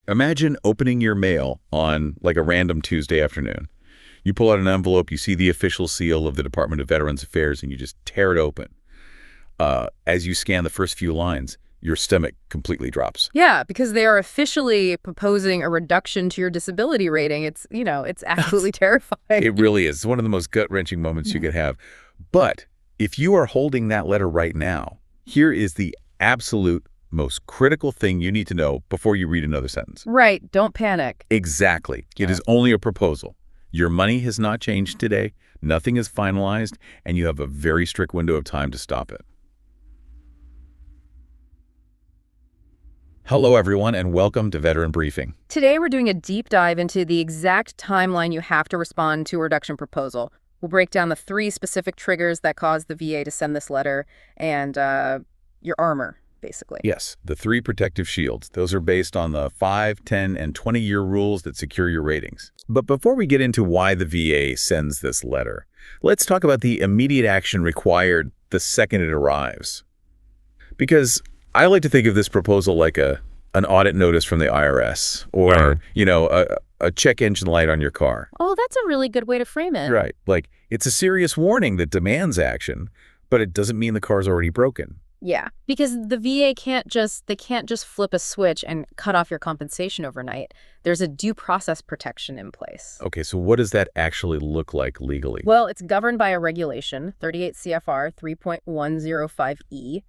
Imagine opening your mail on like a random Tuesday afternoon. You pull out an envelope, you see the official seal of the Department of Veterans Affairs, and you just tear it open. As you scan the first few lines, your stomach completely drops. Yeah, because they are officially proposing a reduction to your disability rating. It's absolutely terrifying. It really is. It's one of the most gut-wrenching moments you could have. But if you are holding that letter right now, here is the absolute most critical thing you need to know before you read another sentence. Right. Don't panic. Exactly. It is only a proposal. Your money has not changed today. Nothing is finalized, and you have a very strict window of time to stop it. Hello, everyone, and welcome to Veteran Briefing. Today, we're doing a deep dive into the exact timeline you have to respond to a reduction proposal. We'll break down the 3 specific triggers that caused the VA to send this letter and your armor, basically. Yes, the 3 protective shields. Those are based on the 5, 10, and 20-year rules that secure your ratings. But before we get into why the VA sends this letter, let's talk about the immediate action required the second it arrives. Because I like to think of this proposal like an audit notice from the IRS or, a check engine light on your car. Oh, that's a really good way to frame it. Right. Like, it's a serious warning that demands action, but it doesn't mean the car's already broken. Yeah, because the VA can't just flip a switch and cut off your compensation overnight. There's a due process protection in place. Okay, so what does that actually look like legally? Well, it's governed by a regulation, 38 CFR 3.105E,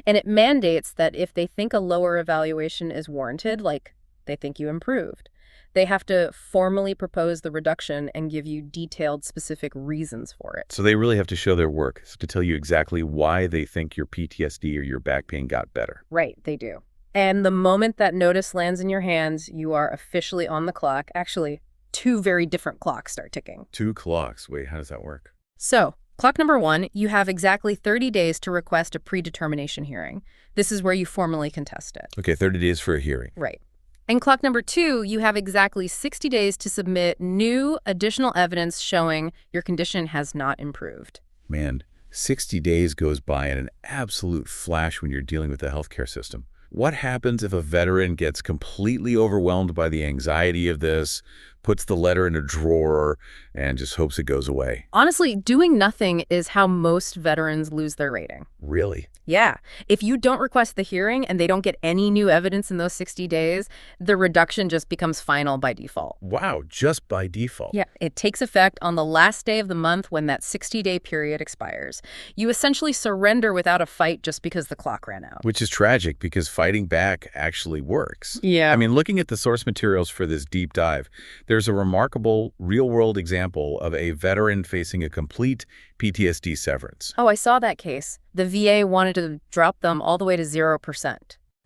and it mandates that if they think a lower evaluation is warranted, like they think you improved, they have to formally propose the reduction and give you detailed, specific reasons for it. So they really have to show their work to tell you exactly why they think your PTSD or your back pain got better. Right, they do. And the moment that notice lands in your hands, you are officially on the clock. Actually, 2 very different clocks start ticking. 2 clocks. Wait, how does that work? So, clock number 1, you have exactly 30 days to request a predetermination hearing. This is where you formally contest it. Okay, 30 days for a hearing. Right. And clock number 2, you have exactly 60 days to submit new additional evidence showing your condition has not improved. Man, 60 days goes by in an absolute flash when you're dealing with the healthcare system. What happens if a veteran gets completely overwhelmed by the anxiety of this, puts the letter in a drawer, and just hopes it goes away? Honestly, doing nothing is how most veterans lose their rating. Really? Yeah. If you don't request the hearing and they don't get any new evidence in those 60 days, the reduction just becomes final by default. Wow, just by default. Yeah, it takes effect on the last day of the month when that 60-day period expires. You essentially surrender without a fight just because the clock ran out. Which is tragic because fighting back actually works. Yeah. I mean, looking at the source materials for this deep dive, there's a remarkable real-world example of a veteran facing a complete PTSD severance. Oh, I saw that case. The VA wanted to drop them all the way to 0%.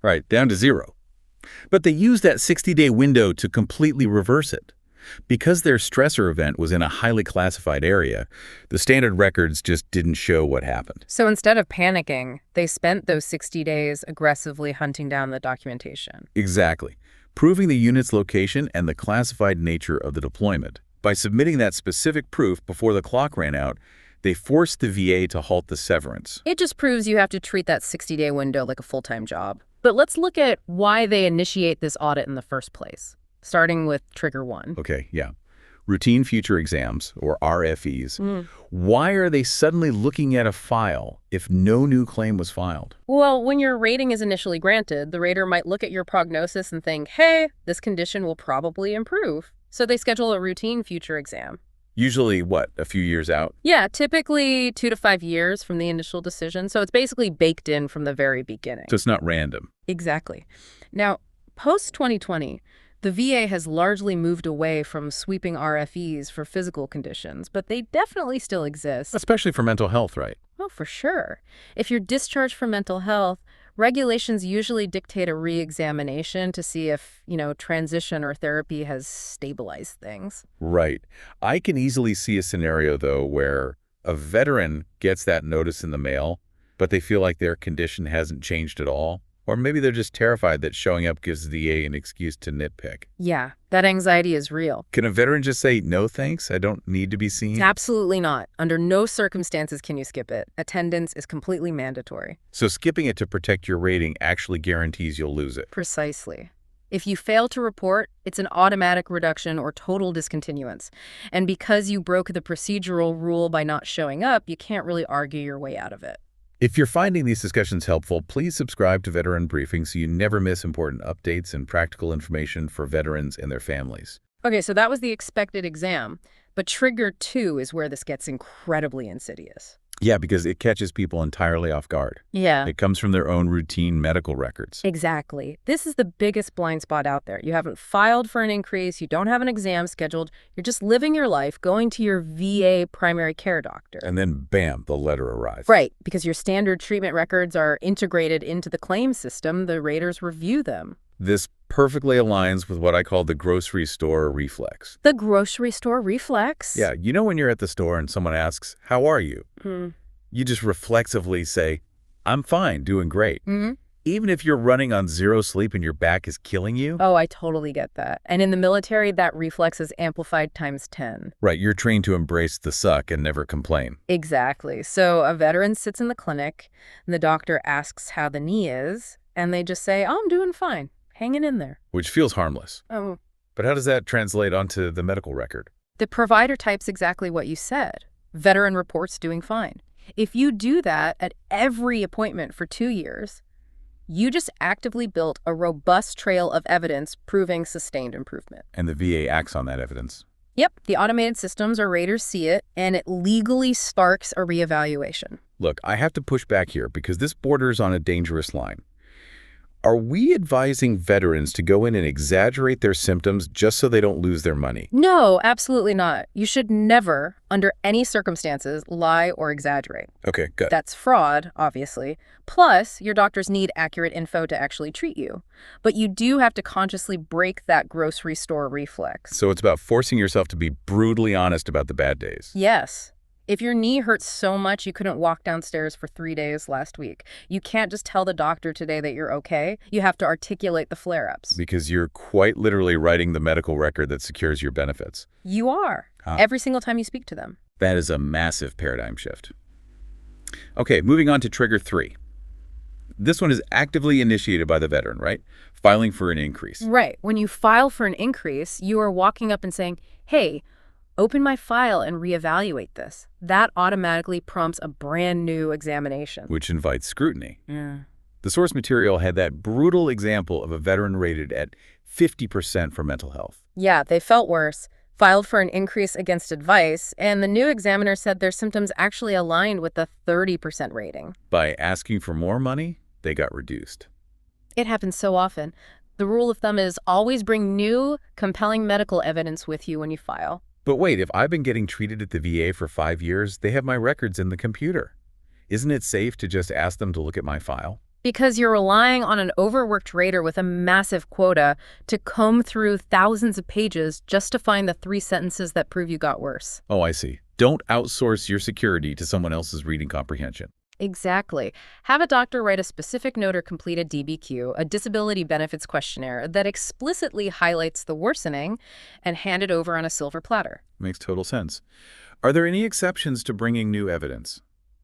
Right, down to 0. But they used that 60-day window to completely reverse it. Because their stressor event was in a highly classified area, the standard records just didn't show what happened. So instead of panicking, they spent those 60 days aggressively hunting down the documentation. Exactly. Proving the unit's location and the classified nature of the deployment. By submitting that specific proof before the clock ran out, they forced the VA to halt the severance. It just proves you have to treat that 60-day window like a full-time job. But let's look at why they initiate this audit in the first place, starting with trigger 1. Okay, yeah. Routine future exams, or RFEs. Why are they suddenly looking at a file if no new claim was filed? Well, when your rating is initially granted, the rater might look at your prognosis and think, hey, this condition will probably improve. So they schedule a routine future exam. Usually, what, a few years out? Yeah, typically 2 to 5 years from the initial decision. So it's basically baked in from the very beginning. So it's not random. Exactly. Now, post-2020, the VA has largely moved away from sweeping RFEs for physical conditions, but they definitely still exist. Especially for mental health, right? Oh, for sure. If you're discharged for mental health, regulations usually dictate a reexamination to see if, transition or therapy has stabilized things. Right. I can easily see a scenario, though, where a veteran gets that notice in the mail, but they feel like their condition hasn't changed at all. Or maybe they're just terrified that showing up gives the VA an excuse to nitpick. Yeah, that anxiety is real. Can a veteran just say, no thanks, I don't need to be seen? Absolutely not. Under no circumstances can you skip it. Attendance is completely mandatory. So skipping it to protect your rating actually guarantees you'll lose it. Precisely. If you fail to report, it's an automatic reduction or total discontinuance. And because you broke the procedural rule by not showing up, you can't really argue your way out of it. If you're finding these discussions helpful, please subscribe to Veteran Briefing so you never miss important updates and practical information for veterans and their families. Okay, so that was the expected exam. But trigger 2 is where this gets incredibly insidious. Yeah, because it catches people entirely off guard. Yeah. It comes from their own routine medical records. Exactly. This is the biggest blind spot out there. You haven't filed for an increase, you don't have an exam scheduled, you're just living your life, going to your VA primary care doctor. And then, bam, the letter arrives. Right, because your standard treatment records are integrated into the claim system, the raters review them. This perfectly aligns with what I call the grocery store reflex. The grocery store reflex? Yeah, you know when you're at the store and someone asks, "How are you?" Hmm. You just reflexively say, "I'm fine, doing great." Mm-hmm. Even if you're running on zero sleep and your back is killing you. Oh, I totally get that. And in the military, that reflex is amplified times 10. Right, you're trained to embrace the suck and never complain. Exactly. So a veteran sits in the clinic, and the doctor asks how the knee is, and they just say, "Oh, I'm doing fine. Hanging in there." Which feels harmless. Oh. But how does that translate onto the medical record? The provider types exactly what you said. Veteran reports doing fine. If you do that at every appointment for 2 years, you just actively built a robust trail of evidence proving sustained improvement. And the VA acts on that evidence. Yep, the automated systems or raters see it, and it legally sparks a reevaluation. Look, I have to push back here because this borders on a dangerous line. Are we advising veterans to go in and exaggerate their symptoms just so they don't lose their money? No, absolutely not. You should never, under any circumstances, lie or exaggerate. Okay, good. That's fraud, obviously. Plus, your doctors need accurate info to actually treat you. But you do have to consciously break that grocery store reflex. So it's about forcing yourself to be brutally honest about the bad days. Yes. If your knee hurts so much you couldn't walk downstairs for 3 days last week, you can't just tell the doctor today that you're okay. You have to articulate the flare-ups. Because you're quite literally writing the medical record that secures your benefits. You are. Every single time you speak to them. That is a massive paradigm shift. Okay, moving on to trigger 3. This one is actively initiated by the veteran, right? Filing for an increase. Right. When you file for an increase, you are walking up and saying, "Hey, open my file and reevaluate this." That automatically prompts a brand new examination. Which invites scrutiny. Yeah. The source material had that brutal example of a veteran rated at 50% for mental health. Yeah, they felt worse, filed for an increase against advice, and the new examiner said their symptoms actually aligned with the 30% rating. By asking for more money, they got reduced. It happens so often. The rule of thumb is always bring new, compelling medical evidence with you when you file. But wait, if I've been getting treated at the VA for 5 years, they have my records in the computer. Isn't it safe to just ask them to look at my file? Because you're relying on an overworked rater with a massive quota to comb through thousands of pages just to find the 3 sentences that prove you got worse. Oh, I see. Don't outsource your security to someone else's reading comprehension. Exactly. Have a doctor write a specific note or complete a DBQ, a disability benefits questionnaire, that explicitly highlights the worsening and hand it over on a silver platter. Makes total sense. Are there any exceptions to bringing new evidence?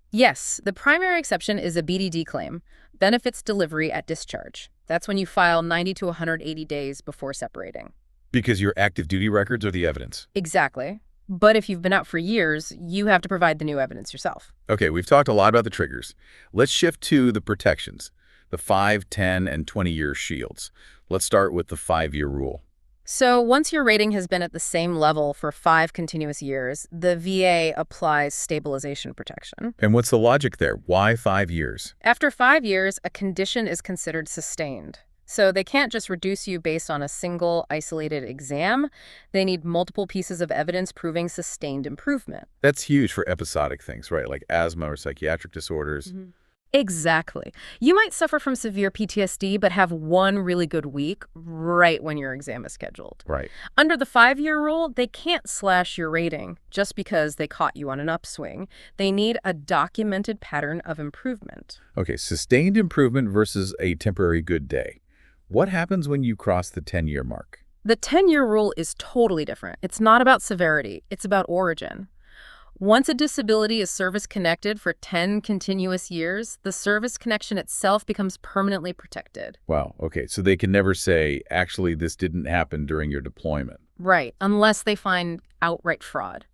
Yes, the primary exception is a BDD claim, benefits delivery at discharge. That's when you file 90 to 180 days before separating. Because your active duty records are the evidence. Exactly. But if you've been out for years, you have to provide the new evidence yourself. Okay, we've talked a lot about the triggers. Let's shift to the protections, the 5, 10, and 20-year shields. Let's start with the 5-year rule. So once your rating has been at the same level for 5 continuous years, the VA applies stabilization protection. And what's the logic there? Why 5 years? After 5 years, a condition is considered sustained. So they can't just reduce you based on a single isolated exam. They need multiple pieces of evidence proving sustained improvement. That's huge for episodic things, right? Like asthma or psychiatric disorders. Mm-hmm. Exactly. You might suffer from severe PTSD, but have one really good week right when your exam is scheduled. Right. Under the 5-year rule, they can't slash your rating just because they caught you on an upswing. They need a documented pattern of improvement. Okay, sustained improvement versus a temporary good day. What happens when you cross the 10-year mark? The 10-year rule is totally different. It's not about severity. It's about origin. Once a disability is service-connected for 10 continuous years, the service connection itself becomes permanently protected. Wow, okay, so they can never say, actually, this didn't happen during your deployment. Right, unless they find outright fraud.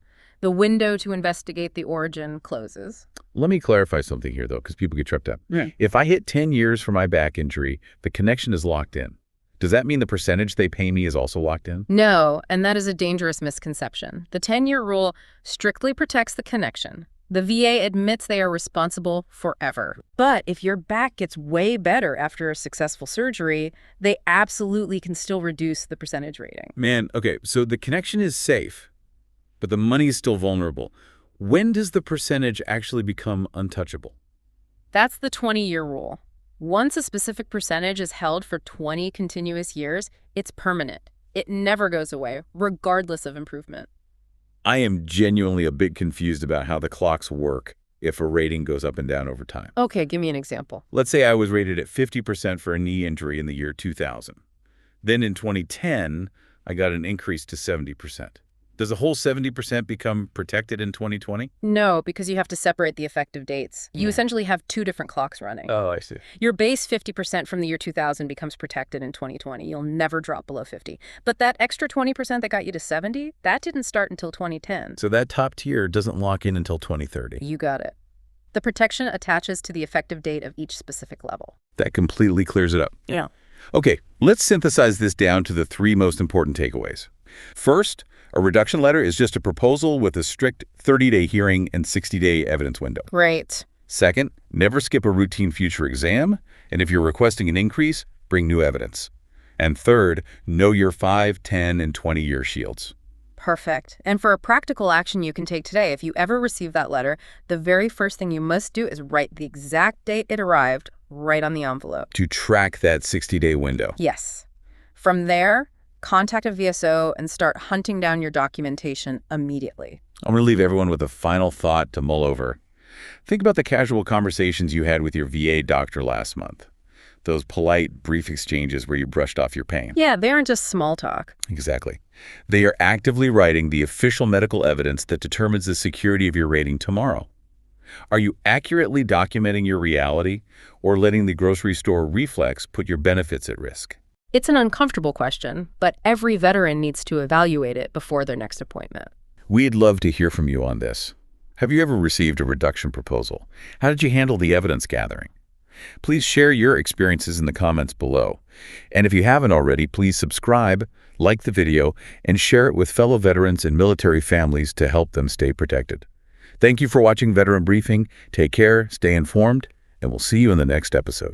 The window to investigate the origin closes. Let me clarify something here, though, because people get tripped up. Yeah. If I hit 10 years for my back injury, the connection is locked in. Does that mean the percentage they pay me is also locked in? No, and that is a dangerous misconception. The 10-year rule strictly protects the connection. The VA admits they are responsible forever. But if your back gets way better after a successful surgery, they absolutely can still reduce the percentage rating. Man, okay, so the connection is safe, but the money is still vulnerable. When does the percentage actually become untouchable? That's the 20-year rule. Once a specific percentage is held for 20 continuous years, it's permanent. It never goes away, regardless of improvement. I am genuinely a bit confused about how the clocks work if a rating goes up and down over time. Okay, give me an example. Let's say I was rated at 50% for a knee injury in the year 2000. Then in 2010, I got an increase to 70%. Does the whole 70% become protected in 2020? No, because you have to separate the effective dates. You Yeah. essentially have two different clocks running. Oh, I see. Your base 50% from the year 2000 becomes protected in 2020. You'll never drop below 50. But that extra 20% that got you to 70, that didn't start until 2010. So that top tier doesn't lock in until 2030. You got it. The protection attaches to the effective date of each specific level. That completely clears it up. Yeah. Okay, let's synthesize this down to the three most important takeaways. First, a reduction letter is just a proposal with a strict 30-day hearing and 60-day evidence window. Great. Second, never skip a routine future exam, and if you're requesting an increase, bring new evidence. And third, know your 5, 10, and 20-year shields. Perfect. And for a practical action you can take today, if you ever receive that letter, the very first thing you must do is write the exact date it arrived right on the envelope. To track that 60-day window. Yes. From there, contact a VSO and start hunting down your documentation immediately. I'm going to leave everyone with a final thought to mull over. Think about the casual conversations you had with your VA doctor last month. Those polite, brief exchanges where you brushed off your pain. Yeah, they aren't just small talk. Exactly. They are actively writing the official medical evidence that determines the security of your rating tomorrow. Are you accurately documenting your reality or letting the grocery store reflex put your benefits at risk? It's an uncomfortable question, but every veteran needs to evaluate it before their next appointment. We'd love to hear from you on this. Have you ever received a reduction proposal? How did you handle the evidence gathering? Please share your experiences in the comments below. And if you haven't already, please subscribe, like the video, and share it with fellow veterans and military families to help them stay protected. Thank you for watching Veteran Briefing. Take care, stay informed, and we'll see you in the next episode.